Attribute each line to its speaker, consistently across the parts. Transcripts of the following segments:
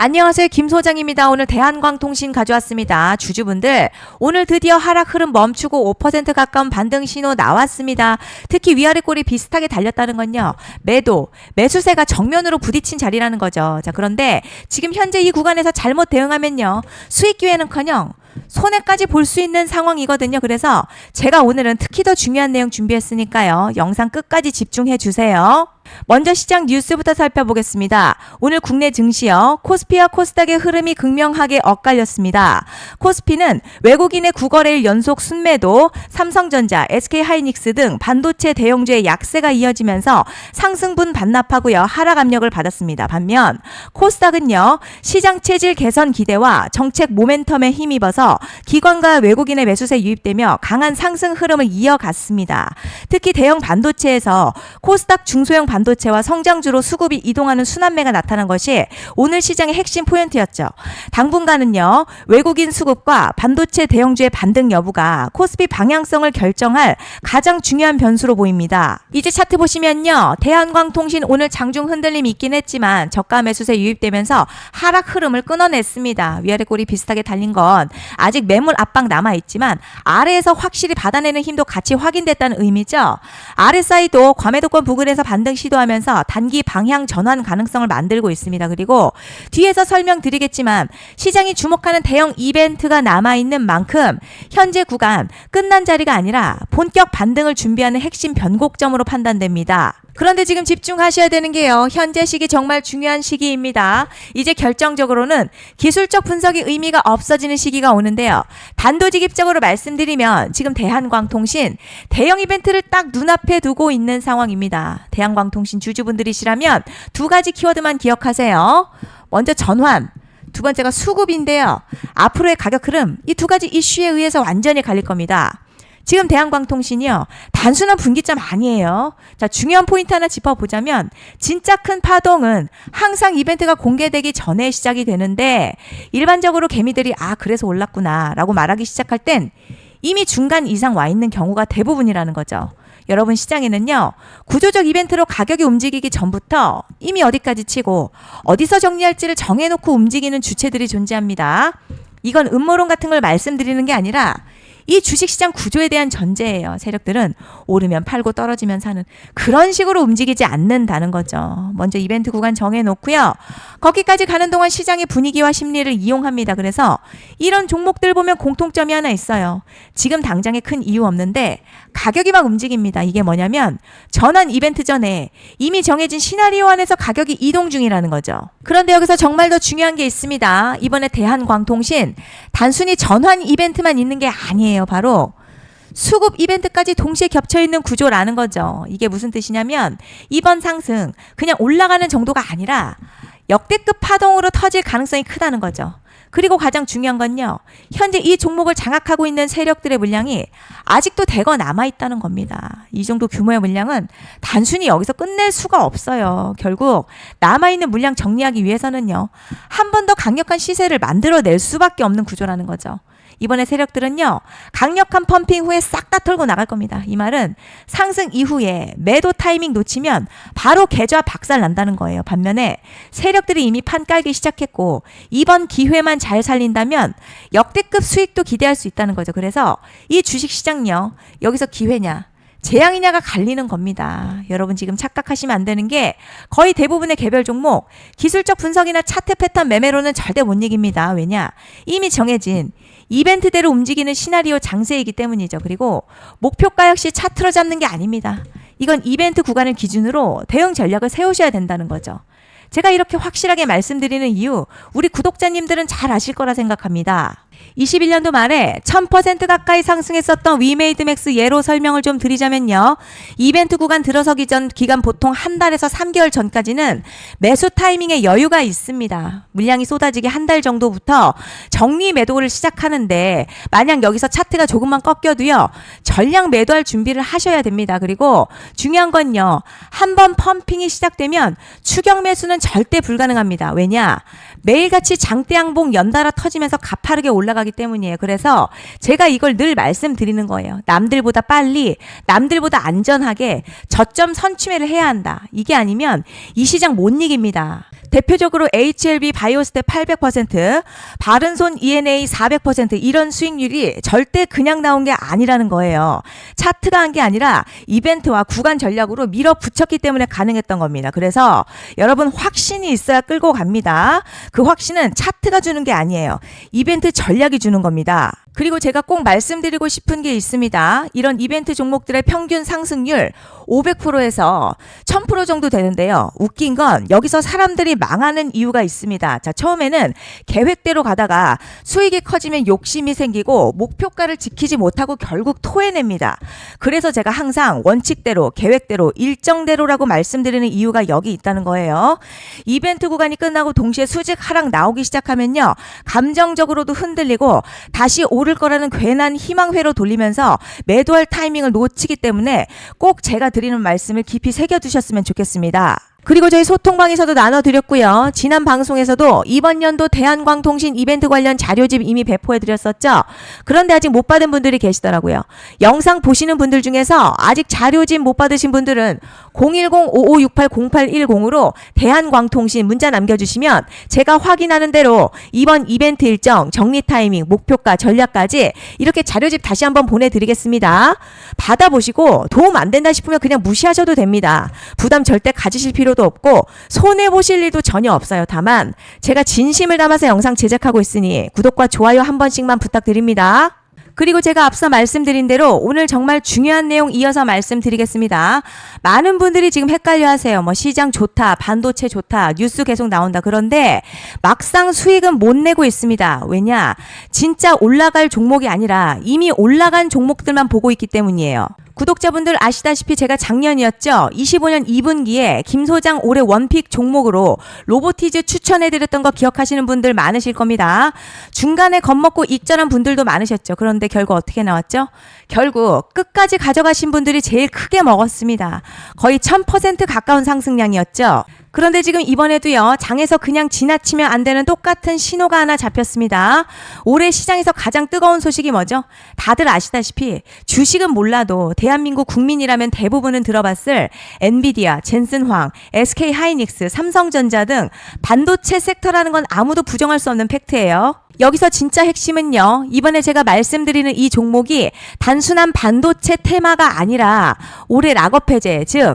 Speaker 1: 안녕하세요. 김 소장입니다. 오늘 대한광통신 가져왔습니다. 주주분들, 오늘 드디어 하락 흐름 멈추고 5% 가까운 반등 신호 나왔습니다. 특히 위아래 꼴이 비슷하게 달렸다는 건요. 매수세가 정면으로 부딪힌 자리라는 거죠. 자, 그런데 지금 현재 이 구간에서 잘못 대응하면요. 수익 기회는커녕 손해까지 볼 수 있는 상황이거든요. 그래서 제가 오늘은 특히 더 중요한 내용 준비했으니까요. 영상 끝까지 집중해 주세요. 먼저 시장 뉴스부터 살펴보겠습니다. 오늘 국내 증시요. 코스피와 코스닥의 흐름이 극명하게 엇갈렸습니다. 코스피는 외국인의 9거래일 연속 순매도, 삼성전자, SK하이닉스 등 반도체 대형주의 약세가 이어지면서 상승분 반납하고요. 하락 압력을 받았습니다. 반면 코스닥은요. 시장 체질 개선 기대와 정책 모멘텀에 힘입어서 기관과 외국인의 매수세 유입되며 강한 상승 흐름을 이어갔습니다. 특히 대형 반도체에서 코스닥 중소형 반도체와 성장주로 수급이 이동하는 순환매가 나타난 것이 오늘 시장의 핵심 포인트였죠. 당분간은요. 외국인 수급과 반도체 대형주의 반등 여부가 코스피 방향성을 결정할 가장 중요한 변수로 보입니다. 이제 차트 보시면요. 대한광통신 오늘 장중 흔들림이 있긴 했지만 저가 매수세 유입되면서 하락 흐름을 끊어냈습니다. 위아래 꼴이 비슷하게 달린 건 아직 매물 압박 남아있지만 아래에서 확실히 받아내는 힘도 같이 확인됐다는 의미죠. RSI도 과매도권 부근에서 반등 시도하면서 단기 방향 전환 가능성을 만들고 있습니다. 그리고 뒤에서 설명드리겠지만 시장이 주목하는 대형 이벤트가 남아있는 만큼 현재 구간 끝난 자리가 아니라 본격 반등을 준비하는 핵심 변곡점으로 판단됩니다. 그런데 지금 집중하셔야 되는 게요. 현재 시기 정말 중요한 시기입니다. 이제 결정적으로는 기술적 분석이 의미가 없어지는 시기가 오는데요. 단도직입적으로 말씀드리면 지금 대한광통신 대형 이벤트를 딱 눈앞에 두고 있는 상황입니다. 대한광통신 주주분들이시라면 두 가지 키워드만 기억하세요. 먼저 전환, 두 번째가 수급인데요. 앞으로의 가격 흐름, 이 두 가지 이슈에 의해서 완전히 갈릴 겁니다. 지금 대한광통신이요. 단순한 분기점 아니에요. 자, 중요한 포인트 하나 짚어보자면 진짜 큰 파동은 항상 이벤트가 공개되기 전에 시작이 되는데 일반적으로 개미들이 그래서 올랐구나 라고 말하기 시작할 땐 이미 중간 이상 와 있는 경우가 대부분이라는 거죠. 여러분 시장에는요. 구조적 이벤트로 가격이 움직이기 전부터 이미 어디까지 치고 어디서 정리할지를 정해놓고 움직이는 주체들이 존재합니다. 이건 음모론 같은 걸 말씀드리는 게 아니라 이 주식시장 구조에 대한 전제예요. 세력들은 오르면 팔고 떨어지면 사는 그런 식으로 움직이지 않는다는 거죠. 먼저 이벤트 구간 정해놓고요. 거기까지 가는 동안 시장의 분위기와 심리를 이용합니다. 그래서 이런 종목들 보면 공통점이 하나 있어요. 지금 당장에 큰 이유 없는데 가격이 막 움직입니다. 이게 뭐냐면 전환 이벤트 전에 이미 정해진 시나리오 안에서 가격이 이동 중이라는 거죠. 그런데 여기서 정말 더 중요한 게 있습니다. 이번에 대한광통신 단순히 전환 이벤트만 있는 게 아니에요. 바로 수급 이벤트까지 동시에 겹쳐있는 구조라는 거죠. 이게 무슨 뜻이냐면 이번 상승 그냥 올라가는 정도가 아니라 역대급 파동으로 터질 가능성이 크다는 거죠. 그리고 가장 중요한 건요. 현재 이 종목을 장악하고 있는 세력들의 물량이 아직도 대거 남아있다는 겁니다. 이 정도 규모의 물량은 단순히 여기서 끝낼 수가 없어요. 결국 남아있는 물량 정리하기 위해서는요. 한 번 더 강력한 시세를 만들어낼 수밖에 없는 구조라는 거죠. 이번에 세력들은요. 강력한 펌핑 후에 싹 다 털고 나갈 겁니다. 이 말은 상승 이후에 매도 타이밍 놓치면 바로 계좌 박살 난다는 거예요. 반면에 세력들이 이미 판 깔기 시작했고 이번 기회만 잘 살린다면 역대급 수익도 기대할 수 있다는 거죠. 그래서 이 주식시장요. 여기서 기회냐 재앙이냐가 갈리는 겁니다. 여러분 지금 착각하시면 안 되는 게 거의 대부분의 개별 종목 기술적 분석이나 차트 패턴 매매로는 절대 못 이깁니다. 왜냐? 이미 정해진 이벤트대로 움직이는 시나리오 장세이기 때문이죠. 그리고 목표가 역시 차트로 잡는 게 아닙니다. 이건 이벤트 구간을 기준으로 대응 전략을 세우셔야 된다는 거죠. 제가 이렇게 확실하게 말씀드리는 이유 우리 구독자님들은 잘 아실 거라 생각합니다. 21년도 말에 1000% 가까이 상승했었던 위메이드맥스 예로 설명을 좀 드리자면요. 이벤트 구간 들어서기 전 기간 보통 한 달에서 3개월 전까지는 매수 타이밍에 여유가 있습니다. 물량이 쏟아지기 한 달 정도부터 정리 매도를 시작하는데 만약 여기서 차트가 조금만 꺾여도요. 전량 매도할 준비를 하셔야 됩니다. 그리고 중요한 건요. 한번 펌핑이 시작되면 추격 매수는 절대 불가능합니다. 왜냐? 매일같이 장대 양봉 연달아 터지면서 가파르게 올라가기 때문이에요. 그래서 제가 이걸 늘 말씀드리는 거예요. 남들보다 빨리, 남들보다 안전하게 저점 선취매를 해야 한다. 이게 아니면 이 시장 못 이깁니다. 대표적으로 HLB 바이오스텝 800%, 바른손 ENA 400% 이런 수익률이 절대 그냥 나온 게 아니라는 거예요. 차트가 한 게 아니라 이벤트와 구간 전략으로 밀어붙였기 때문에 가능했던 겁니다. 그래서 여러분 확신이 있어야 끌고 갑니다. 그 확신은 차트가 주는 게 아니에요. 이벤트 전략이 주는 겁니다. 그리고 제가 꼭 말씀드리고 싶은 게 있습니다. 이런 이벤트 종목들의 평균 상승률 500%에서 1000% 정도 되는데요. 웃긴 건 여기서 사람들이 망하는 이유가 있습니다. 자, 처음에는 계획대로 가다가 수익이 커지면 욕심이 생기고 목표가를 지키지 못하고 결국 토해냅니다. 그래서 제가 항상 원칙대로, 계획대로, 일정대로라고 말씀드리는 이유가 여기 있다는 거예요. 이벤트 구간이 끝나고 동시에 수직 하락 나오기 시작하면요. 감정적으로도 흔들리고 다시 오를 거라는 괜한 희망회로 돌리면서 매도할 타이밍을 놓치기 때문에 꼭 제가 드리는 말씀을 깊이 새겨두셨으면 좋겠습니다. 그리고 저희 소통방에서도 나눠드렸고요. 지난 방송에서도 이번 연도 대한광통신 이벤트 관련 자료집 이미 배포해드렸었죠. 그런데 아직 못 받은 분들이 계시더라고요. 영상 보시는 분들 중에서 아직 자료집 못 받으신 분들은 010-5568-0810으로 대한광통신 문자 남겨주시면 제가 확인하는 대로 이번 이벤트 일정, 정리 타이밍, 목표가, 전략까지 이렇게 자료집 다시 한번 보내드리겠습니다. 받아보시고 도움 안 된다 싶으면 그냥 무시하셔도 됩니다. 부담 절대 가지실 필요도 없고 손해보실 일도 전혀 없어요. 다만 제가 진심을 담아서 영상 제작하고 있으니 구독과 좋아요 한 번씩만 부탁드립니다. 그리고 제가 앞서 말씀드린 대로 오늘 정말 중요한 내용 이어서 말씀드리겠습니다. 많은 분들이 지금 헷갈려 하세요. 시장 좋다, 반도체 좋다, 뉴스 계속 나온다. 그런데 막상 수익은 못 내고 있습니다. 왜냐? 진짜 올라갈 종목이 아니라 이미 올라간 종목들만 보고 있기 때문이에요. 구독자분들 아시다시피 제가 작년이었죠. 25년 2분기에 김 소장 올해 원픽 종목으로 로보티즈 추천해드렸던 거 기억하시는 분들 많으실 겁니다. 중간에 겁먹고 익절한 분들도 많으셨죠. 그런데 결국 어떻게 나왔죠? 결국 끝까지 가져가신 분들이 제일 크게 먹었습니다. 거의 1000% 가까운 상승량이었죠. 그런데 지금 이번에도요, 장에서 그냥 지나치면 안 되는 똑같은 신호가 하나 잡혔습니다. 올해 시장에서 가장 뜨거운 소식이 뭐죠? 다들 아시다시피 주식은 몰라도 대한민국 국민이라면 대부분은 들어봤을 엔비디아, 젠슨황, SK하이닉스, 삼성전자 등 반도체 섹터라는 건 아무도 부정할 수 없는 팩트예요. 여기서 진짜 핵심은요, 이번에 제가 말씀드리는 이 종목이 단순한 반도체 테마가 아니라 올해 락업 해제, 즉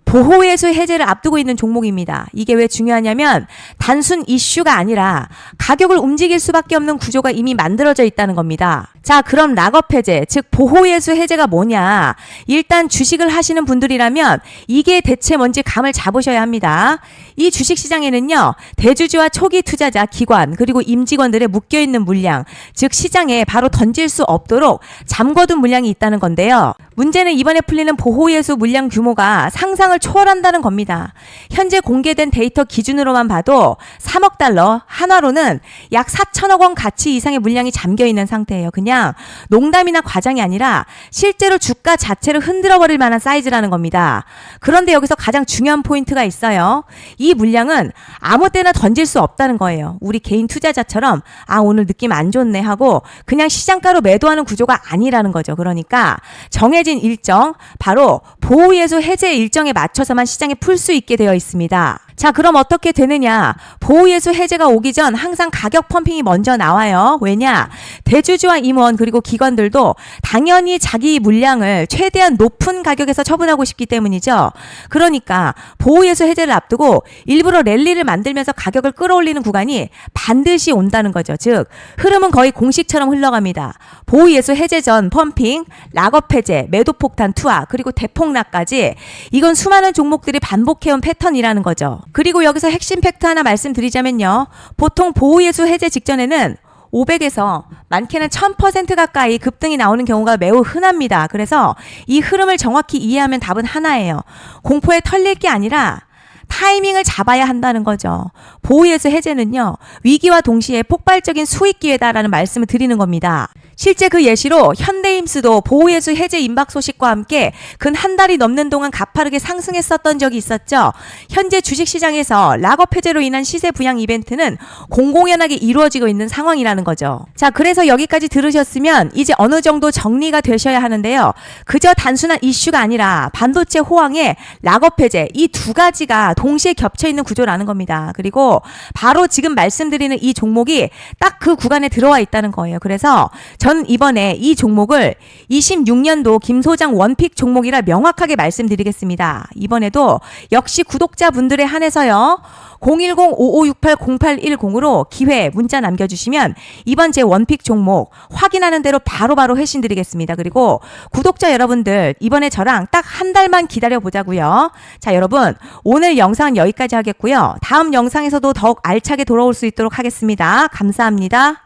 Speaker 1: 보호예수 해제를 앞두고 있는 종목입니다. 이게 왜 중요하냐면 단순 이슈가 아니라 가격을 움직일 수밖에 없는 구조가 이미 만들어져 있다는 겁니다. 자, 그럼 락업 해제, 즉 보호예수 해제가 뭐냐? 일단 주식을 하시는 분들이라면 이게 대체 뭔지 감을 잡으셔야 합니다. 이 주식시장에는요, 대주주와 초기 투자자, 기관, 그리고 임직원들의 묶여있는 물량, 즉 시장에 바로 던질 수 없도록 잠궈둔 물량이 있다는 건데요. 문제는 이번에 풀리는 보호예수 물량 규모가 상상을 초월한다는 겁니다. 현재 공개된 데이터 기준으로만 봐도 3억 달러, 한화로는 약 4천억 원 가치 이상의 물량이 잠겨있는 상태예요. 그냥 농담이나 과장이 아니라 실제로 주가 자체를 흔들어버릴 만한 사이즈라는 겁니다. 그런데 여기서 가장 중요한 포인트가 있어요. 이 물량은 아무 때나 던질 수 없다는 거예요. 우리 개인 투자자처럼 오늘 느낌 안 좋네 하고 그냥 시장가로 매도하는 구조가 아니라는 거죠. 그러니까 정해진 일정, 바로 보호예수 해제 일정에 맞춰서만 시장에 풀 수 있게 되어 있습니다. 자, 그럼 어떻게 되느냐? 보호예수 해제가 오기 전 항상 가격 펌핑이 먼저 나와요. 왜냐? 대주주와 임원 그리고 기관들도 당연히 자기 물량을 최대한 높은 가격에서 처분하고 싶기 때문이죠. 그러니까 보호예수 해제를 앞두고 일부러 랠리를 만들면서 가격을 끌어올리는 구간이 반드시 온다는 거죠. 즉 흐름은 거의 공식처럼 흘러갑니다. 보호예수 해제 전 펌핑, 락업 해제, 매도 폭탄 투하, 그리고 대폭락까지 이건 수많은 종목들이 반복해온 패턴이라는 거죠. 그리고 여기서 핵심 팩트 하나 말씀드리자면요. 보통 보호예수 해제 직전에는 500에서 많게는 1000% 가까이 급등이 나오는 경우가 매우 흔합니다. 그래서 이 흐름을 정확히 이해하면 답은 하나예요. 공포에 털릴 게 아니라 타이밍을 잡아야 한다는 거죠. 보호예수 해제는요, 위기와 동시에 폭발적인 수익 기회다라는 말씀을 드리는 겁니다. 실제 그 예시로 현대임스도 보호예수 해제 임박 소식과 함께 근 한 달이 넘는 동안 가파르게 상승했었던 적이 있었죠. 현재 주식시장에서 락업 해제로 인한 시세 부양 이벤트는 공공연하게 이루어지고 있는 상황이라는 거죠. 자, 그래서 여기까지 들으셨으면 이제 어느 정도 정리가 되셔야 하는데요. 그저 단순한 이슈가 아니라 반도체 호황에 락업 해제 이 두 가지가 동시에 겹쳐 있는 구조라는 겁니다. 그리고 바로 지금 말씀드리는 이 종목이 딱 그 구간에 들어와 있다는 거예요. 그래서 전 이번에 이 종목을 26년도 김 소장 원픽 종목이라 명확하게 말씀드리겠습니다. 이번에도 역시 구독자분들에 한해서요. 010-5568-0810으로 기회 문자 남겨주시면 이번 제 원픽 종목 확인하는 대로 바로바로 회신 드리겠습니다. 그리고 구독자 여러분들 이번에 저랑 딱 한 달만 기다려보자고요. 자, 여러분 오늘 영상은 여기까지 하겠고요. 다음 영상에서도 더욱 알차게 돌아올 수 있도록 하겠습니다. 감사합니다.